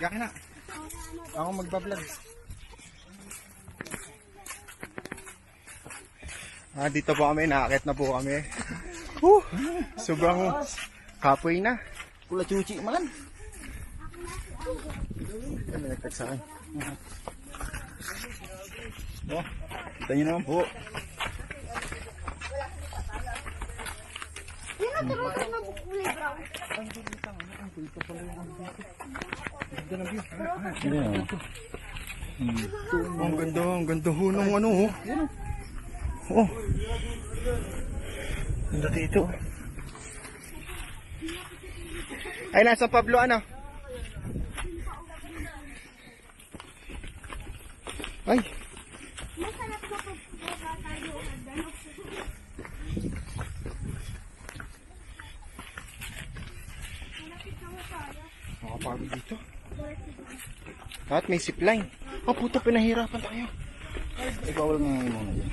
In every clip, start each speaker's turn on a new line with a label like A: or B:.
A: Yakin na. Ako magbablog. Dito po kami, nakakit na po kami. Sobrang kapoy na.
B: Pula cuci man.
A: Ano nagtag sa akin?
B: Oh, kita nyo naman po.
A: Ang ganda ho ng ano ho. Oh. Ganda dito. Ay, nasa Pablo ano? Ay.
C: Masarap na pagbuka tayo.
A: Nakapagod dito. At may zipline. Oh, puto, pinahirapan tayo.
B: Ay, bawal nga yung muna dyan.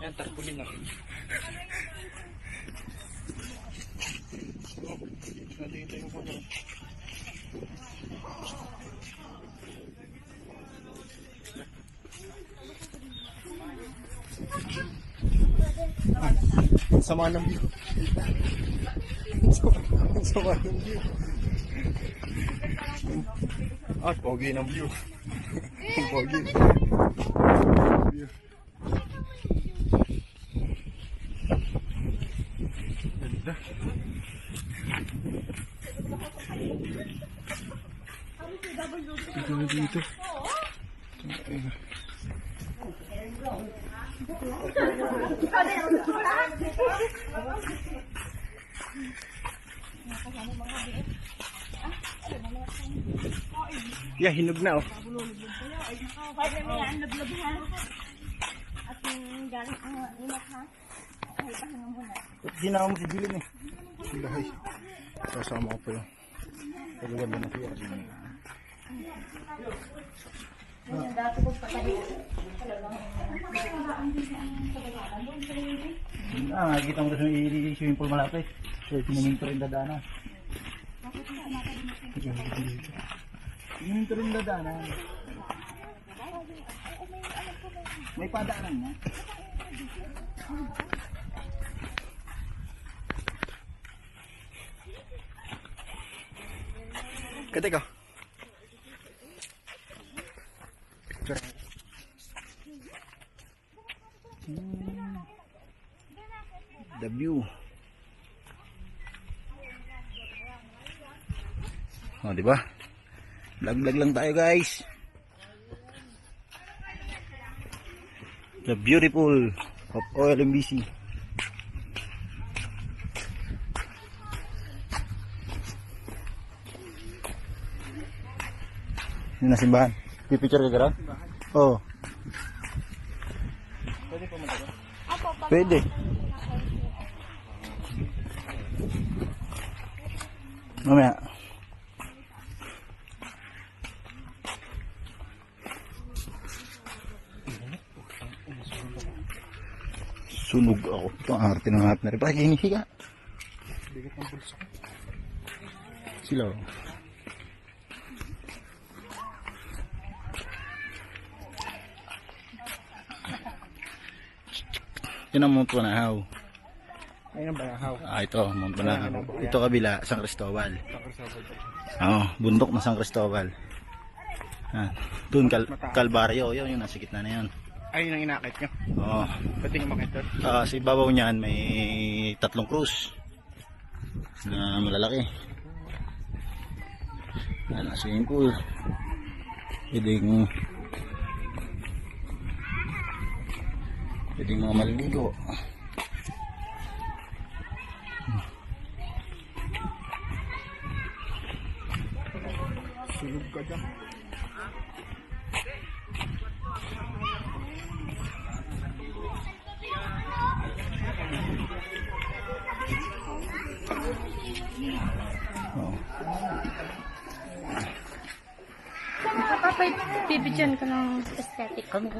A: Yan, tarpulin na. Nandito yung ano. Ang sama ng view. Ang sama ng view. Pogi ng view. Ang pogi. View. Ganda. Dito na dito. Yeah, hinog na oh.
B: Ginawa mo si Jilin eh.
A: Lahay. Sasama ko pa yun.
B: Pagaganda na siya. Nakikita mo sa swimming pool malapit. So, sinuminto rin dadana. Sinuminto rin dadana. May padaanan na.
A: Kete ko. Picture.
B: The view. Oh, di ba? Laglag lang tayo, guys. The beautiful of OLMBC. Yun na simbahan. Pipicture ka gara? Oo.
A: Pwede po magkakaroon.
B: Pwede. Mamaya. Sunog ako. Ito ang arte ng lahat na rin. Bakit hinihiga?
A: Bigat ng pulso ko.
B: Sila. Yan ang Mount Banahaw.
A: Ayun ang Banahaw.
B: Ito, Mount Banahaw. Ito kabila, San Cristobal. Bundok na San Cristobal. Doon, Calvario. Yun, nasa gitna na yun.
A: Ayun ang inakit nyo.
B: Oo.
A: Pwede nga makita.
B: Sa ibabaw niyan, may 3 krus na malalaki. Yan, swimming pool. Pwedeng mga maliligo.
A: Sunog ka dyan.
B: Oh.
C: Kapag bibigyan ka ng aesthetic.
B: Ang